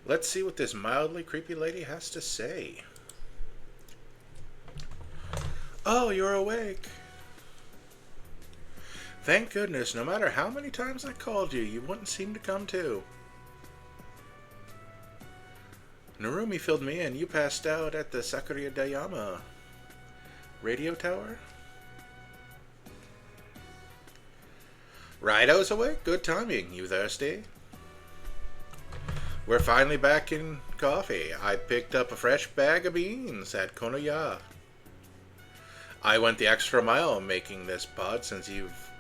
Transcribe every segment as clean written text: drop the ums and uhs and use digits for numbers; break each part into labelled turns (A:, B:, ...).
A: Let's see what this mildly creepy lady has to say. Oh, you're awake. Thank goodness, no matter how many times I called you, you wouldn't seem to come to. Narumi filled me in. You passed out at the Sakuria Dayama radio tower. Raidou's awake? Good timing. You thirsty? We're finally back in coffee. I picked up a fresh bag of beans at Konoya. I went the extra mile making this pod since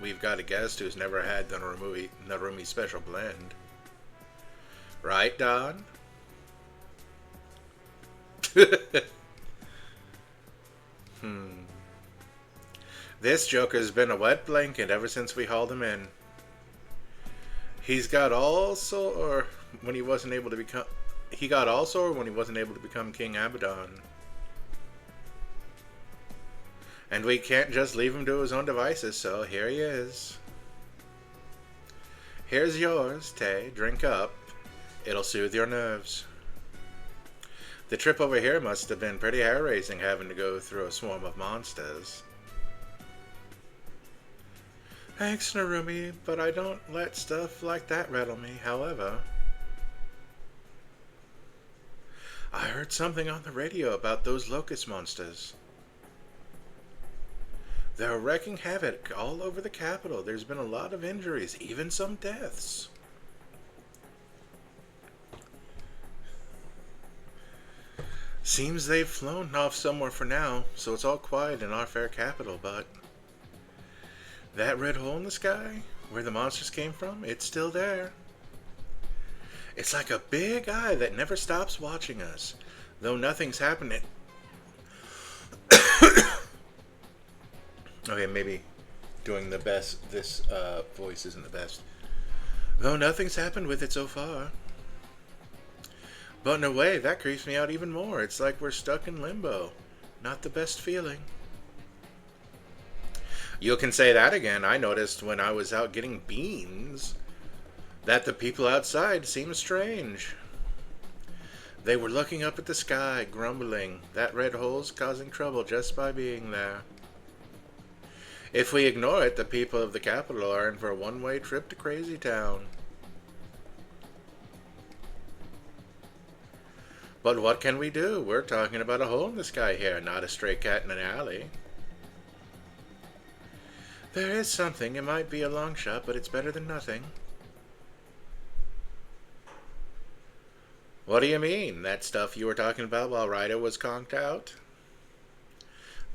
A: we've got a guest who's never had the Narumi special blend. Right, Don? This joker's been a wet blanket ever since we hauled him in. He's got all sore when he wasn't able to become. He got all sore when he wasn't able to become King Abaddon. And we can't just leave him to his own devices, so here he is. Here's yours, Tay. Drink up. It'll soothe your nerves. The trip over here must have been pretty hair-raising having to go through a swarm of monsters. Thanks, Narumi, but I don't let stuff like that rattle me. However, I heard something on the radio about those locust monsters. They're wreaking havoc all over the capital. There's been a lot of injuries, even some deaths. Seems they've flown off somewhere for now, so it's all quiet in our fair capital, but that red hole in the sky, where the monsters came from, it's still there. It's like a big eye that never stops watching us, though nothing's happening. Okay, maybe doing the best, this voice isn't the best. Though nothing's happened with it so far. But in a way, that creeps me out even more. It's like we're stuck in limbo. Not the best feeling. You can say that again. I noticed when I was out getting beans that the people outside seemed strange. They were looking up at the sky, grumbling. That red hole's causing trouble just by being there. If we ignore it, the people of the capital are in for a one-way trip to Crazy Town. But what can we do? We're talking about a hole in the sky here, not a stray cat in an alley. There is something. It might be a long shot, but it's better than nothing. What do you mean? That stuff you were talking about while Raidou was conked out?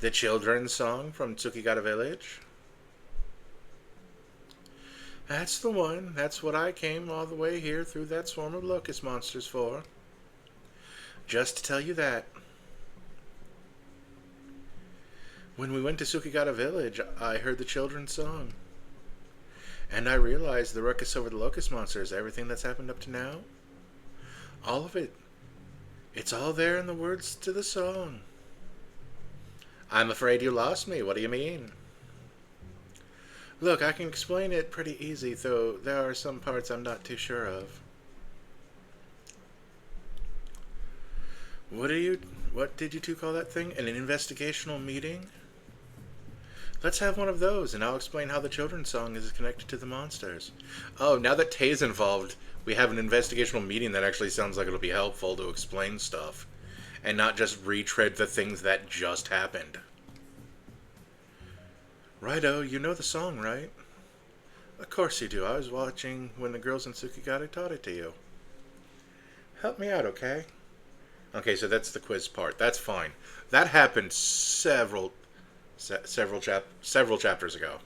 A: The children's song from Tsukigata Village? That's the one. That's what I came all the way here through that swarm of locust monsters for. Just to tell you that. When we went to Tsukigata Village, I heard the children's song. And I realized the ruckus over the locust monsters, everything that's happened up to now, all of it. It's all there in the words to the song. I'm afraid you lost me. What do you mean? Look, I can explain it pretty easy, though there are some parts I'm not too sure of. What did you two call that thing? An investigational meeting? Let's have one of those, and I'll explain how the children's song is connected to the monsters. Oh, now that Tay's involved, we have an investigational meeting that actually sounds like it'll be helpful to explain stuff, and not just retread the things that just happened. Righto, you know the song, right? Of course you do. I was watching when the girls in Tsukigata taught it to you. Help me out, okay? Okay, so that's the quiz part. That's fine. That happened several chapters ago.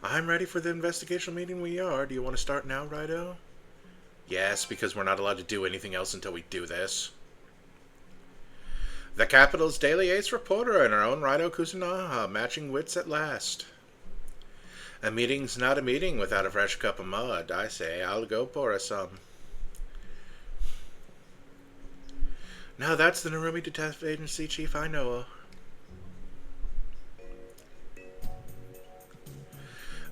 A: I'm ready for the investigational meeting. We are. Do you want to start now, Raidou? Yes, because we're not allowed to do anything else until we do this. The capital's daily ace reporter and our own Raidou Kuzunoha, matching wits at last. A meeting's not a meeting without a fresh cup of mud. I say, I'll go pour us some. Now that's the Narumi Detective Agency chief I know of.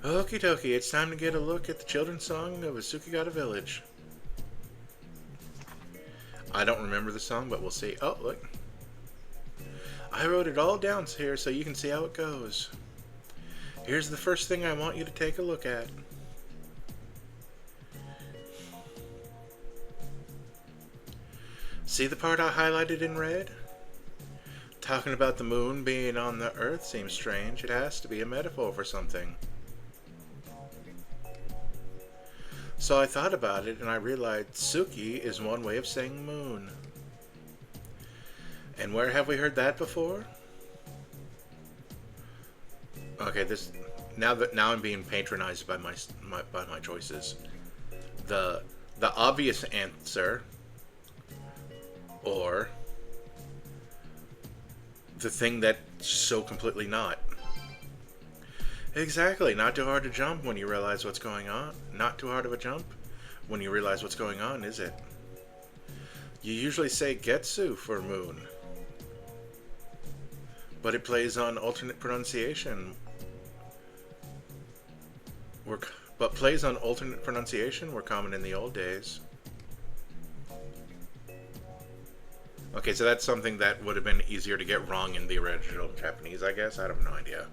A: Okie dokie, it's time to get a look at the children's song of Tsukigata Village. I don't remember the song, but we'll see. Oh, look. I wrote it all down here so you can see how it goes. Here's the first thing I want you to take a look at. See the part I highlighted in red? Talking about the moon being on the earth seems strange. It has to be a metaphor for something. So I thought about it and I realized Suki is one way of saying moon. And where have we heard that before? Okay, now I'm being patronized by my choices. The obvious answer, or the thing that's so completely not. Exactly, not too hard to jump when you realize what's going on. Not too hard of a jump when you realize what's going on, is it? You usually say Getsu for moon, but it plays on alternate pronunciation. But plays on alternate pronunciation were common in the old days. Okay, so that's something that would have been easier to get wrong in the original Japanese, I guess. I have no idea.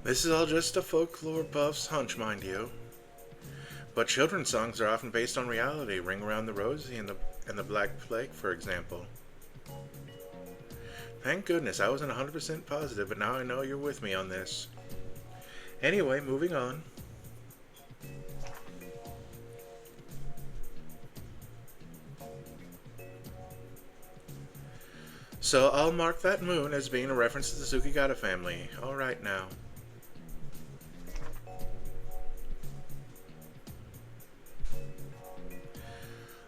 A: This is all just a folklore buff's hunch, mind you. But children's songs are often based on reality. Ring Around the Rosie and the Black Plague, for example. Thank goodness, I wasn't 100% positive, but now I know you're with me on this. Anyway, moving on. So I'll mark that moon as being a reference to the Tsukigata family. Alright now.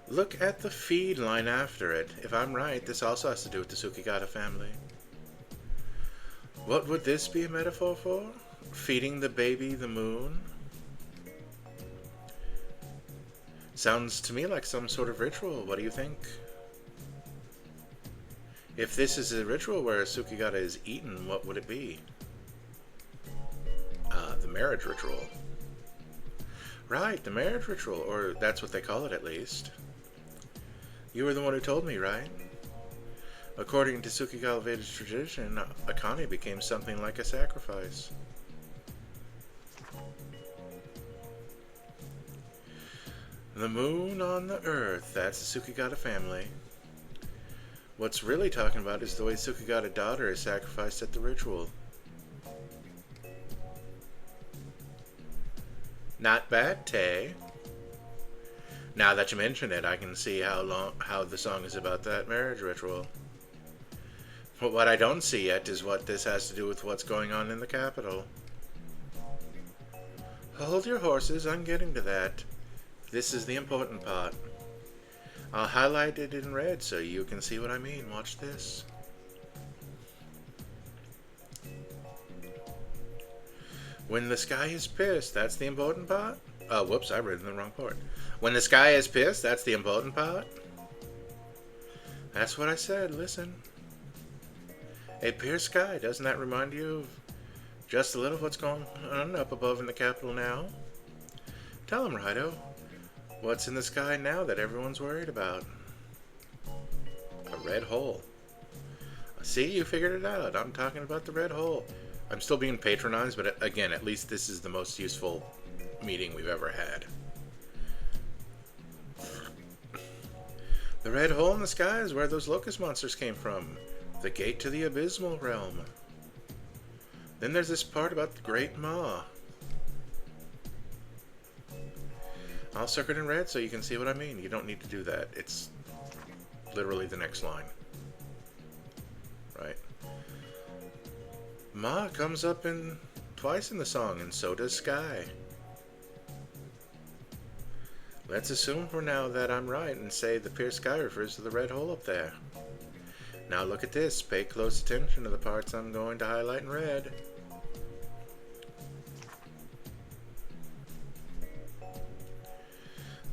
A: Look at the feed line after it. If I'm right, this also has to do with the Tsukigata family. What would this be a metaphor for? Feeding the baby the moon? Sounds to me like some sort of ritual. What do you think? If this is a ritual where a Tsukigata is eaten, what would it be? The marriage ritual. Right, the marriage ritual, or that's what they call it at least. You were the one who told me, right? According to Tsukigata Vedic tradition, Akane became something like a sacrifice. The moon on the earth, that's the Tsukigata family. What's really talking about is the way Tsukigata daughter is sacrificed at the ritual. Not bad, Tay. Now that you mention it, I can see how the song is about that marriage ritual. But what I don't see yet is what this has to do with what's going on in the capital. Hold your horses, I'm getting to that. This is the important part. I'll highlight it in red so you can see what I mean. Watch this. When the sky is pissed, that's the important part? Oh, whoops, I read in the wrong part. When the sky is pissed, that's the important part? That's what I said, listen. A pierced sky, doesn't that remind you of just a little of what's going on up above in the capital now? Tell him, Raidou. What's in the sky now that everyone's worried about? A red hole. See, you figured it out. I'm talking about the red hole. I'm still being patronized, but again, at least this is the most useful meeting we've ever had. The red hole in the sky is where those locust monsters came from. The gate to the abysmal realm. Then there's this part about the Great Maw. I'll circle it in red so you can see what I mean. You don't need to do that. It's literally the next line. Right. Ma comes up twice in the song, and so does Sky. Let's assume for now that I'm right and say the pierced sky refers to the red hole up there. Now look at this. Pay close attention to the parts I'm going to highlight in red.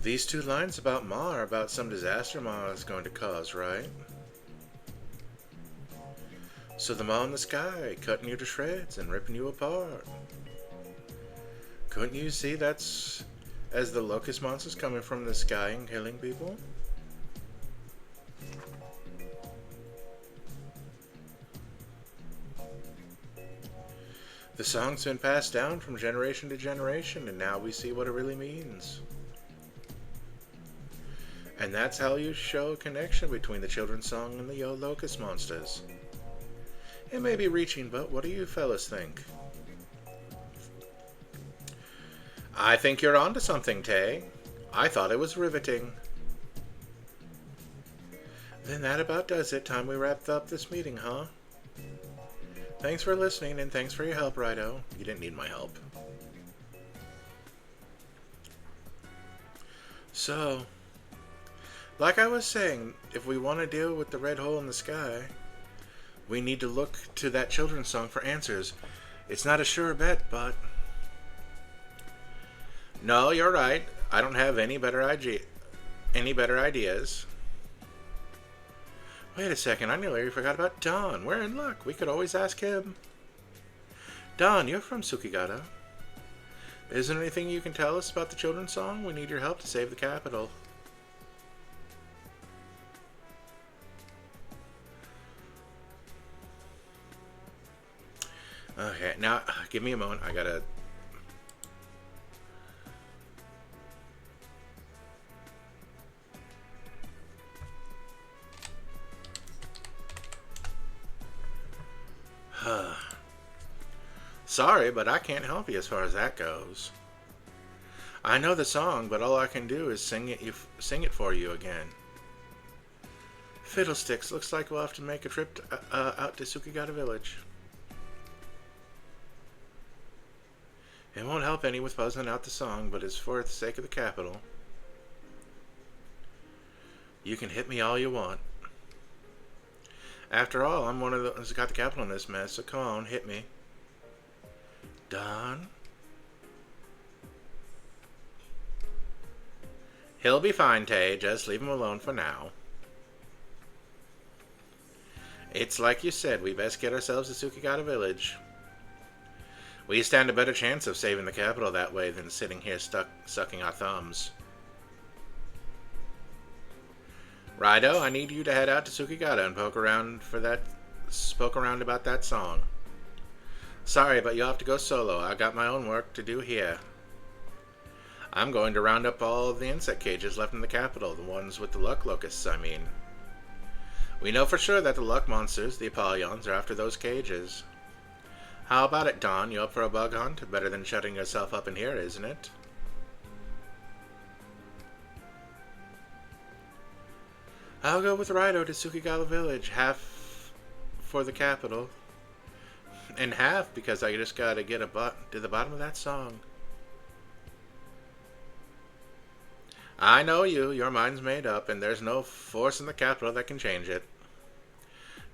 A: These two lines about Ma are about some disaster Ma is going to cause, right? So the Ma in the sky, cutting you to shreds and ripping you apart. Couldn't you see that's as the locust monsters coming from the sky and killing people? The song's been passed down from generation to generation, and now we see what it really means. And that's how you show a connection between the children's song and the Yo Locust Monsters. It may be reaching, but what do you fellas think? I think you're onto something, Tay. I thought it was riveting. Then that about does it. Time we wrapped up this meeting, huh? Thanks for listening, and thanks for your help, Raidou. You didn't need my help. So, like I was saying, if we want to deal with the red hole in the sky, we need to look to that children's song for answers. It's not a sure bet, but... No, you're right. I don't have any better ideas. Wait a second, I nearly forgot about Don. We're in luck. We could always ask him. Don, you're from Tsukigata. Isn't there anything you can tell us about the children's song? We need your help to save the capital. Okay, now, give me a moment. I gotta... Sorry, but I can't help you as far as that goes. I know the song, but all I can do is sing it for you again. Fiddlesticks, looks like we'll have to make a trip out to Tsukigata Village. It won't help any with buzzing out the song, but it's for the sake of the capital. You can hit me all you want. After all, I'm one of those who got the capital in this mess, so come on, hit me. Don? He'll be fine, Tay. Just leave him alone for now. It's like you said, we best get ourselves to Tsukigata Village. We stand a better chance of saving the capital that way than sitting here sucking our thumbs. Raidou, I need you to head out to Tsukigata and poke around about that song. Sorry, but you'll have to go solo. I got my own work to do here. I'm going to round up all of the insect cages left in the capital, the ones with the luck locusts, I mean. We know for sure that the luck monsters, the Apollons, are after those cages. How about it, Don? You up for a bug hunt? Better than shutting yourself up in here, isn't it? I'll go with Raidou to Tsukigata Village, half for the capital. And half because I just gotta get to the bottom of that song. I know you. Your mind's made up, and there's no force in the capital that can change it.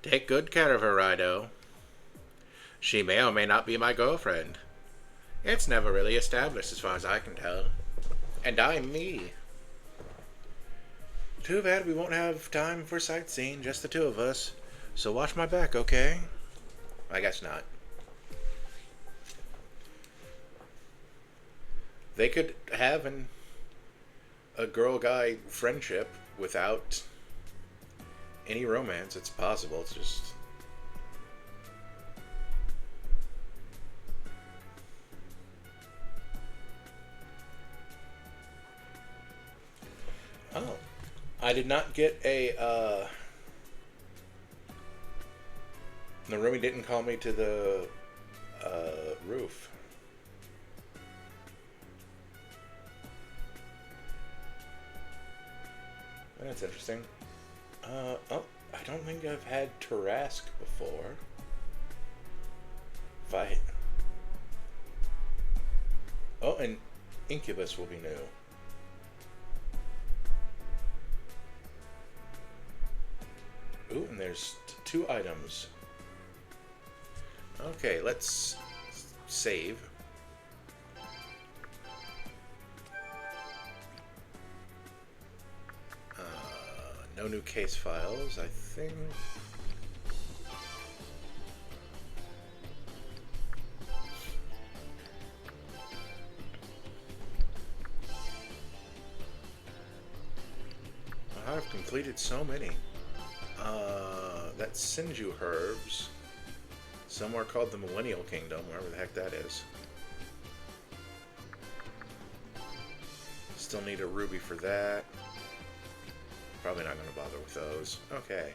A: Take good care of her, Raidou. She may or may not be my girlfriend. It's never really established as far as I can tell. And I'm me. Too bad we won't have time for sightseeing, just the two of us. So watch my back, okay? I guess not. They could have a girl-guy friendship without any romance. It's possible. It's just... Oh. I did not get a, Narumi didn't call me to the, roof. That's interesting. Oh, I don't think I've had Tarask before. Oh, and Incubus will be new. Ooh, and there's two items. Okay, let's save. No new case files, I think. I've completed so many. That's Sinju Herbs. Somewhere called the Millennial Kingdom, wherever the heck that is. Still need a ruby for that. Probably not going to bother with those. Okay.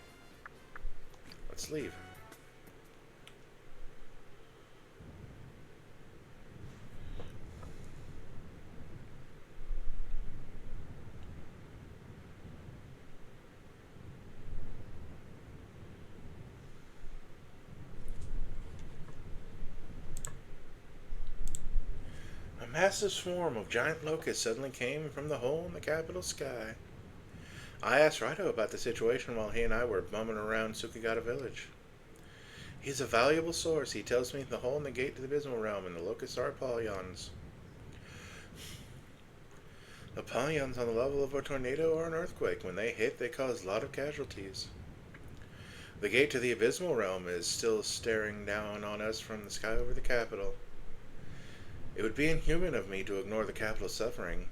A: Let's leave. A massive swarm of giant locusts suddenly came from the hole in the capital sky. I asked Raidou about the situation while he and I were bumming around Sukigata village. He's a valuable source. He tells me the hole in the gate to the abysmal realm and the locusts are Apollons. Apollons on the level of a tornado or an earthquake. When they hit, they cause a lot of casualties. The gate to the abysmal realm is still staring down on us from the sky over the capital. It would be inhuman of me to ignore the capital's suffering.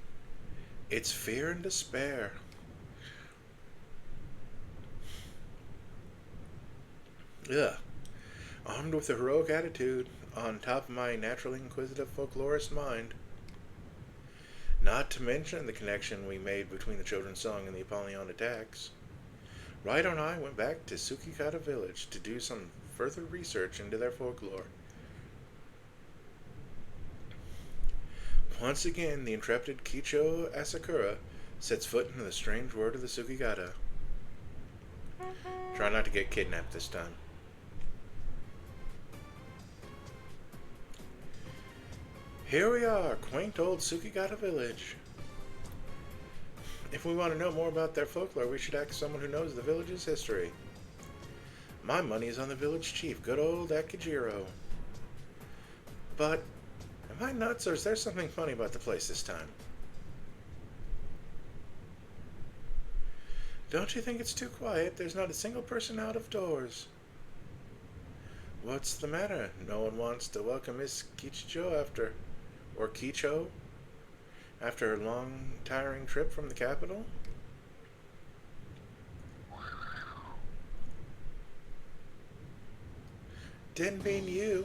A: It's fear and despair. Ugh. Armed with a heroic attitude, on top of my naturally inquisitive folklorist mind. Not to mention the connection we made between the children's song and the Apollyon attacks. Raidou and I went back to Sukigata village to do some further research into their folklore. Once again, the intrepid Kicho Asakura sets foot into the strange world of the Sukigata. Try not to get kidnapped this time. Here we are, quaint old Sukigata village. If we want to know more about their folklore, we should ask someone who knows the village's history. My money is on the village chief, good old Akijiro. But, am I nuts, or is there something funny about the place this time? Don't you think it's too quiet? There's not a single person out of doors. What's the matter? No one wants to welcome Miss Kichicho after her long, tiring trip from the capital? Didn't mean you.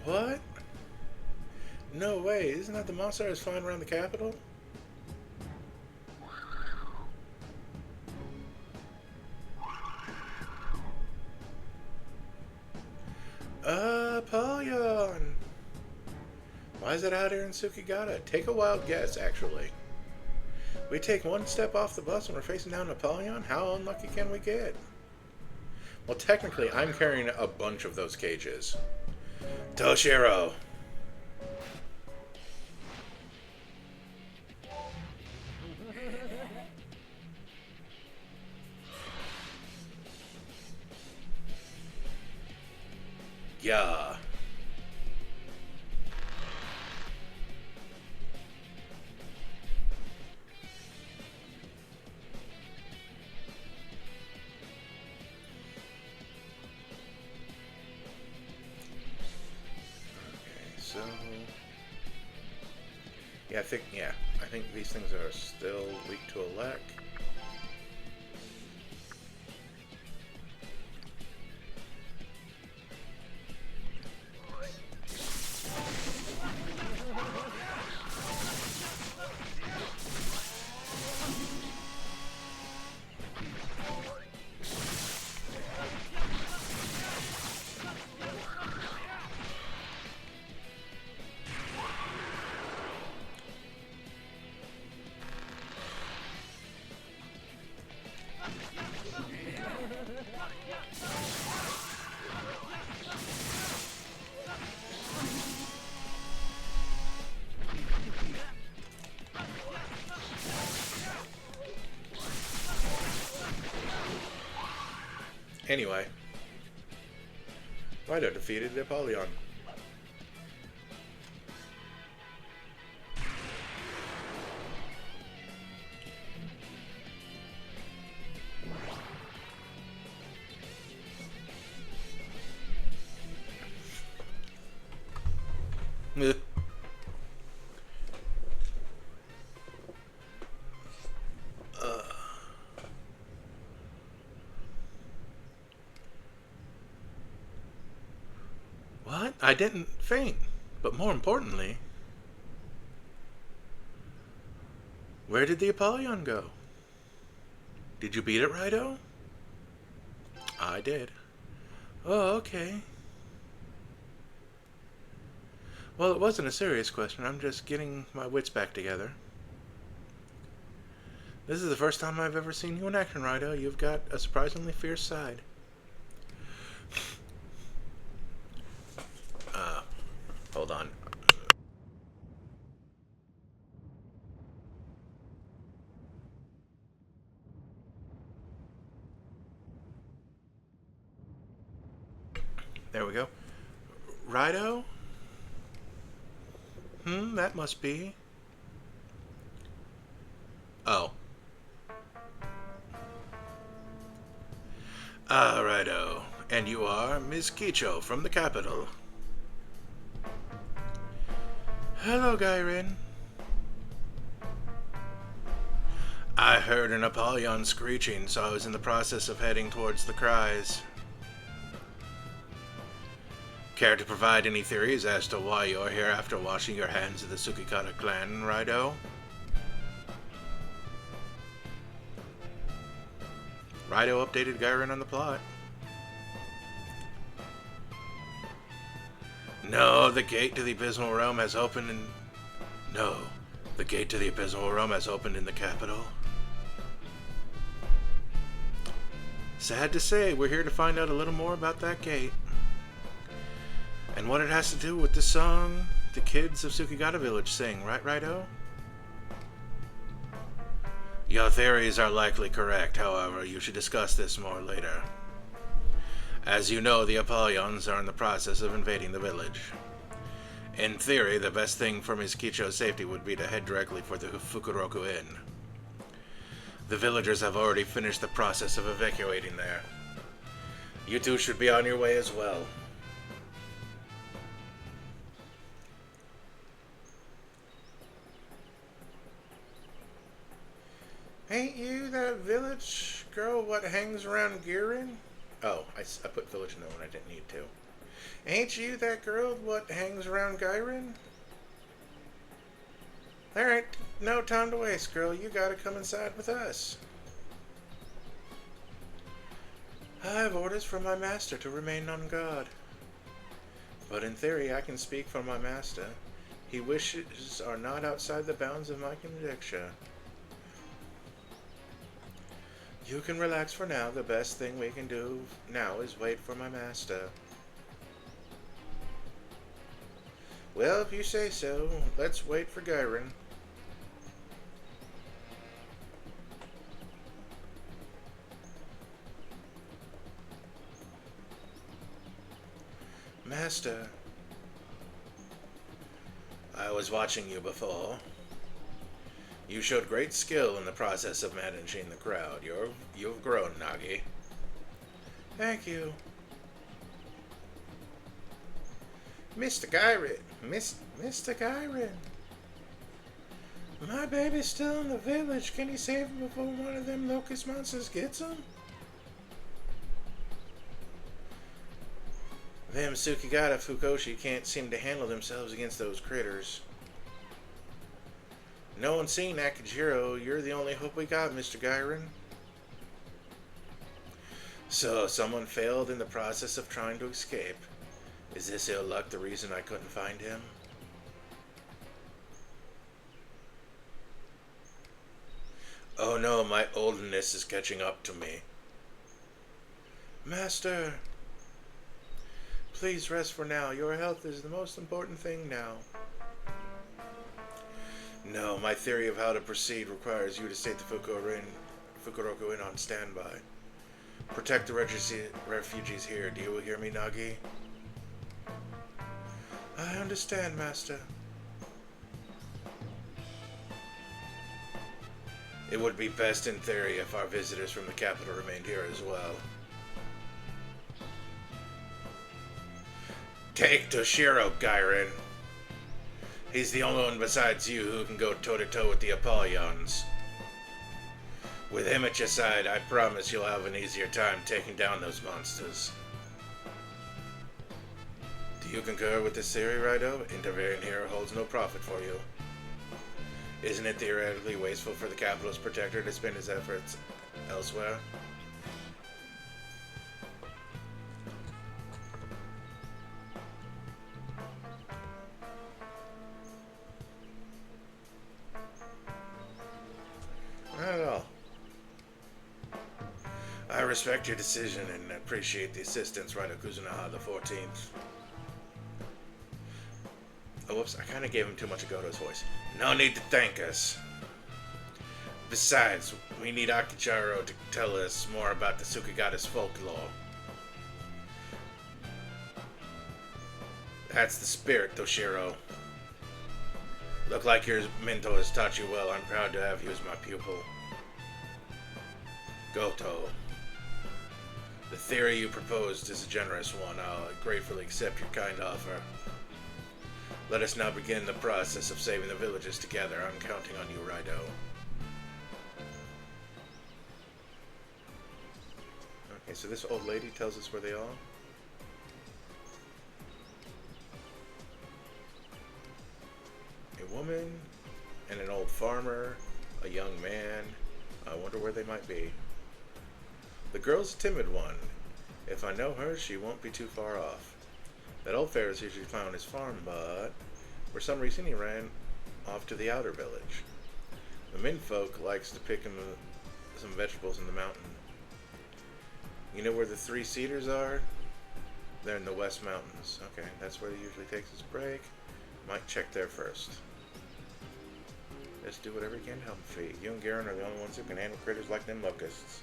A: What? No way, isn't that the monster that's flying around the capital? Apollyon! Why is it out here in Sukigata? Take a wild guess, actually. We take one step off the bus and we're facing down Apollyon? How unlucky can we get? Well, technically, I'm carrying a bunch of those cages. Toshiro! Yeah. I think these things are still weak to a lack. Anyway, Raidou defeated Apollyon. I didn't faint, but more importantly, where did the Apollyon go? Did you beat it, Raidou? I did. Oh, okay. Well, it wasn't a serious question. I'm just getting my wits back together. This is the first time I've ever seen you in action, Raidou. You've got a surprisingly fierce side. Hold on. There we go. Raidou? That must be. Oh. Ah, Raidou. And you are Ms. Kicho from the capital. Hello, Gairin. I heard an Apollyon screeching, so I was in the process of heading towards the cries. Care to provide any theories as to why you're here after washing your hands of the Tsukikata clan, Raidou? Raidou updated Gairin on the plot. No, the gate to the Abysmal Realm has opened in... No, the gate to the Abysmal Realm has opened in the capital. Sad to say, we're here to find out a little more about that gate. And what it has to do with the song the kids of Tsukigata Village sing, right, Raidou? Your theories are likely correct, however, you should discuss this more later. As you know, the Apollyons are in the process of invading the village. In theory, the best thing for Ms. Kicho's safety would be to head directly for the Fukuroku Inn. The villagers have already finished the process of evacuating there. You two should be on your way as well. Ain't you that village girl what hangs around Girin? Oh, I put village no when I didn't need to. Ain't you that girl what hangs around Gairin? Alright, no time to waste, girl. You gotta come inside with us. I have orders from my master to remain on guard. But in theory, I can speak for my master. His wishes are not outside the bounds of my conjecture. You can relax for now. The best thing we can do now is wait for my master. Well, if you say so, let's wait for Gairin. Master, I was watching you before. You showed great skill in the process of managing the crowd. You've grown, Nagi. Thank you. Mr. Gairin. Mr. Gairin. My baby's still in the village. Can you save him before one of them locust monsters gets him? Them Tsukigata Fukoshi can't seem to handle themselves against those critters. No one's seen Akijiro. You're the only hope we got, Mr. Gairin. So, someone failed in the process of trying to escape. Is this ill luck the reason I couldn't find him? Oh no, my oldness is catching up to me. Master, please rest for now. Your health is the most important thing now. No, my theory of how to proceed requires you to stay at the Fukuroku Inn on standby. Protect the refugees here. Do you hear me, Nagi? I understand, Master. It would be best in theory if our visitors from the capital remained here as well. Take Toshiro, Gairin. He's the only one besides you who can go toe-to-toe with the Apollyons. With him at your side, I promise you'll have an easier time taking down those monsters. Do You concur with this theory, Raidou? Interfering here holds no profit for you. Isn't it theoretically wasteful for the capitalist protector to spend his efforts elsewhere? Not at all. I respect your decision and appreciate the assistance, Raidou Kuzunoha the 14th. Oh, whoops, I kind of gave him too much of Goto's voice. No need to thank us. Besides, we need Akichiro to tell us more about the Sukigata's folklore. That's the spirit, Toshiro. Look like your mentor has taught you well. I'm proud to have you as my pupil. Goto. The theory you proposed is a generous one. I'll gratefully accept your kind offer. Let us now begin the process of saving the villages together. I'm counting on you, Raidou. Okay, so this old lady tells us where they are. A woman and an old farmer, a young man. I wonder where they might be. The girl's a timid one. If I know her, she won't be too far off. That old Pharaoh's usually found his farm, but for some reason he ran off to the outer village. The menfolk likes to pick him some vegetables in the mountain. You know where the Three Cedars are? They're in the West Mountains. Okay, that's where he usually takes his break. Might check there first. Just do whatever you can to help him feed. You and Garen are the only ones who can handle critters like them locusts.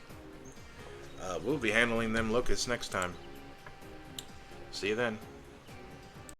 A: We'll be handling them locusts next time. See you then.